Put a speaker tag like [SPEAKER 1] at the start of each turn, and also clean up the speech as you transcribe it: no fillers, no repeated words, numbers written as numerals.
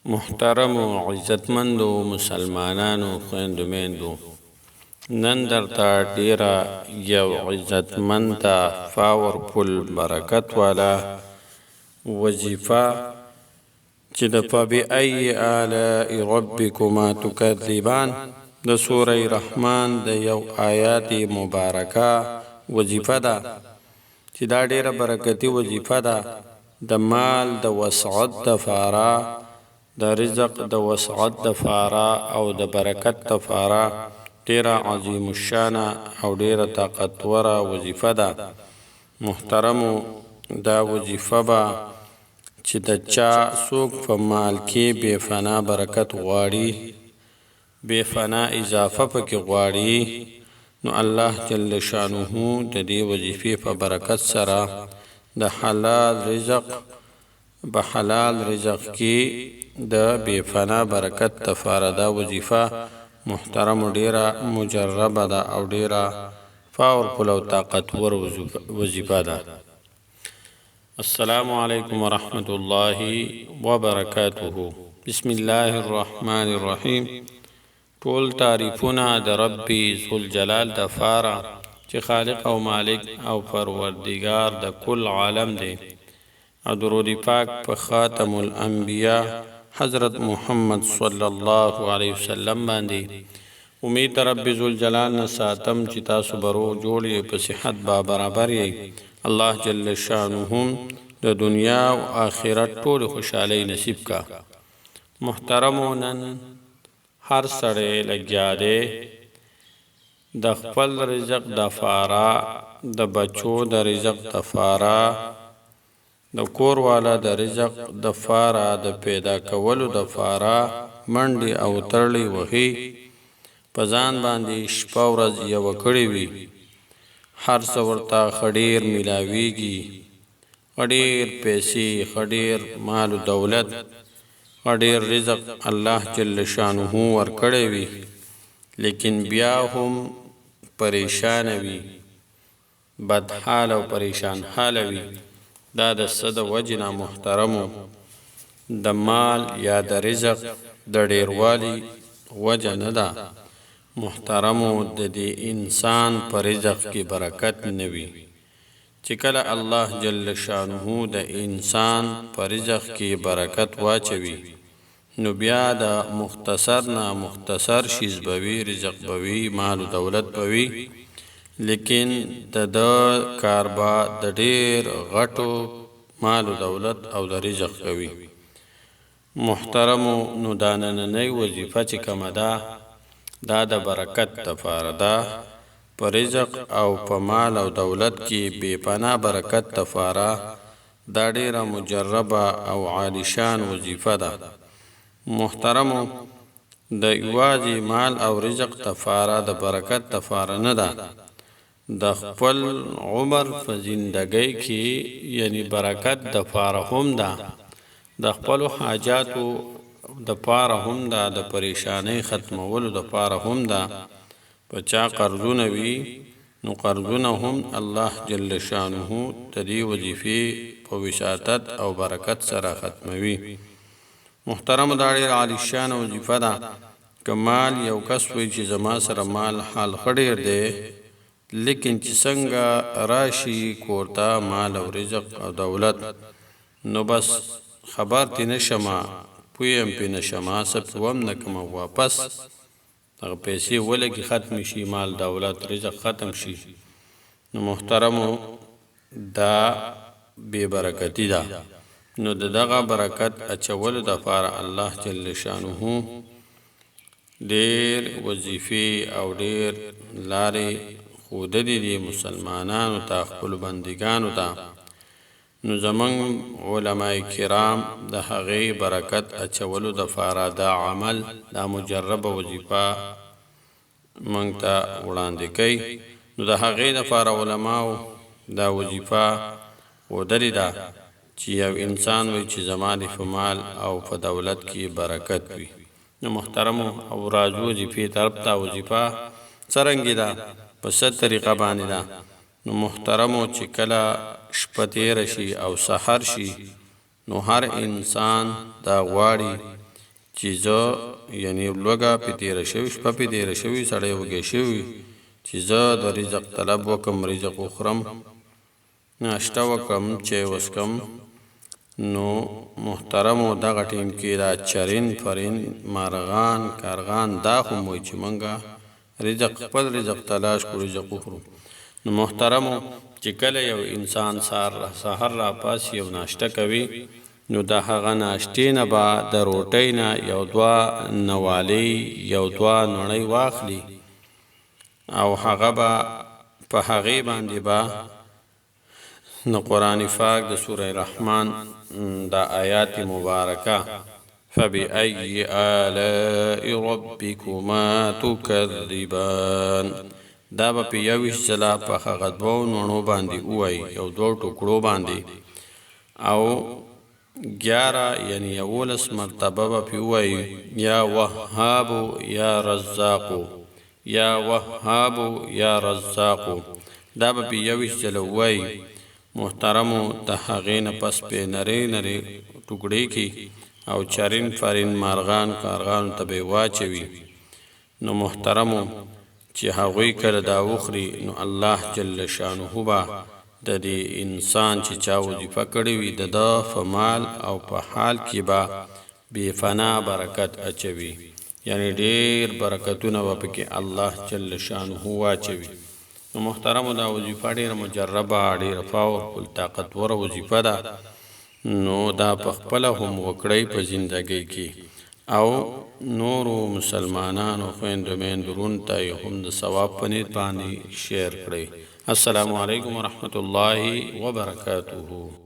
[SPEAKER 1] محترم و عزتمندو مسلمانانو خویندو میندو نن درته ډیره یو عزتمنده پاورفل برکت والا وظیفه چې د فبأي آلاء ربکما تکذبان د سوره رحمان د یو آیات مبارکه وظیفه ده چې دا ډیره برکتی وظیفه ده د مال د وسعت دپاره د رزق د وسعت دپاره او د برکت دپاره ډیره عظیم الشانه او ډیره طاقتوره وظیفه ده. محترمو دا وظیفه به چې د چا څوک په مال کې بې فنا برکت غواړي، بې فنا اضافه پکې غواړي، نو الله جل شانه د دې وظیفې په برکت سره د حلال رزق په حلال رزق کې د بې فنا برکت دپاره دا وظیفه محترم ډیره مجربه ده او ډیره پاورفل او طاقتور وظیفه ده. السلام علیکم ورحمة الله وبرکاته. بسم الله الرحمن الرحیم. ټول تعریفونه د رب ذوالجلال دپاره چې خالق او مالک او پروردگار د کل عالم دی، او درود پاک په خاتم الانبیاء حضرت محمد صلی الله علیه وسلم باندې. امید رب ذوالجلال نه ساتم چې تاسو به روغ جوړ یې، په صحت با برابر یې. الله جل شانه د دنیا او آخرت ټول خوشحالی نصیب کا. محترمو نن هر سړی لګیا دی د خپل رزق دپاره، د بچو د رزق دپاره، د کور والا د رزق دپاره، د پیدا کولو دپاره منډې او ترړې وهي، په ځان باندې شپه ورځ یوه کړې وي. هر څه ورته ښه ډېر میلاویږي، ښه ډېر پیسې، ښه ډېر مال و دولت، ښه ډېر رزق الله جل شانه ورکړی وي، لیکن بیا هم پریشان وي، بدحال او پریشان حال وي. دا د څه د وجې نه محترمو؟ د مال یا د رزق د ډیروالي وجه نه ده محترمو. د دې انسان په رزق کې برکت نه وي. چې کله الله جل شانه د انسان په رزق کې برکت واچوي، نو بیا د مختصر نه مختصر شیز بوي، رزق بوي، مال و دولت بوي، لیکن د کار با د ډیر غټو مال و دولت او د رزق کوي. محترمو نو دا نننۍ وظیفه چې کومه ده، دا د برکت دپاره ده. په رزق او په مال او دولت کې بې پناه برکت دپاره دا ډیره مجربه او عالیشان وظیفه ده. محترمو د یوازې مال او رزق دپاره د برکت دپاره نه ده، د خپل عمر په زندګۍ کې یعنی برکت دپاره هم ده، د خپلو حاجاتو دپاره هم ده، د پریشانۍ ختمولو دپاره هم ده. په چا قرضونه وي نو قرضونه هم الله جل شانه د دې وظیفې په وساطت او برکت سره ختموي. محترم دا ډېر عالیشانه وظیفه ده. که مال یو کس وي چې زما سره مال حال ښه ډېر دی، لیکن چې څنګه راشي کورته مال او رزق او دولت، نو بس خبر تی نشمه، پویم پی نشمه، څه پوم نه کمه، واپس هغه پیسې ولګي، ختم شي، مال دولت رزق ختم شي. نو محترمو دا بې برکتي ده. نو د دغه برکت اچولو دپاره الله جل شانه ډېر وظیفې او ډېر لارې ښودلې دي مسلمانانو ته، خپلو بندګانو ته. نو زمونږ علماء کرام د هغې برکت اچولو دپاره دا عمل، دا مجربه وظیفه موږ ته وړاندې کوي. نو د هغې دپاره علماو دا وظیفه ښودلې ده چې یو انسان وي چې زما د په مال او په دولت کې برکت وي. نو محترمو او راځو وظیفې طرف ته. وظیفه څرنګې ده، په څه طریقه باندې ده؟ نو محترمو چې کله شپه تیره شي او سحر شي، نو هر انسان دا غواړي چې زه یعنی لوږه پې تېره شوي شپه پې تېره شوي سړی وږی شوي چې زه د رزق طلب وکړم رزق وخورم ناشته وکړم چای وڅښم نو محترمو دغه ټیم کې دا چرین فرین مارغان کارغان دا خو موي چې مونږه رزق خپل رزق تلاش کړو رزق وخورو نو محترمو چې کله یو انسان سحر را پاسي او ناشته کوي نو د هغه ناشتې نه به د روټۍ نه یو دوه نوالۍ یو دوه نړۍ واخلي او هغه به په هغې باندې به نو قرآن پاک د سوره رحمان دا آیات مبارکه فبأي آلاء ربكما تكذبان دا به په یویشت ځله په هغه دوو نوڼو باندې ووایي یو دوو ټوکړو باندې او 11 یعنی 11 مرتبه به پې ووایي یا وهابو یا رزاقو یا وهابو یا رزاقو دا به په یویشت ځله ووایي محترمو د هغې نه پس پې نرۍ نرۍ ټوکړې کې او چرین فرین مارغان کارغانو ته به یې واچوي نو محترمو چې هغوی کله دا وخوري نو الله جل شانه به د دې انسان چې چا وظیفه کړې وي د ده په مال او په حال کې به بې فنا برکت اچوي یعنی ډېر برکتونه به پکې الله جل شانه واچوي نو محترمو دا وظیفه ډېره مجربه ډېره پاورفل طاقتوره وظیفه ده نو دا په خپله هم وکړئ په زندګۍ کې او نورو مسلمانانو خویندو میندو وروڼو ته یې هم د ثواب په نیت باندې شیر کړئ السلام علیکم ورحمة الله وبرکاته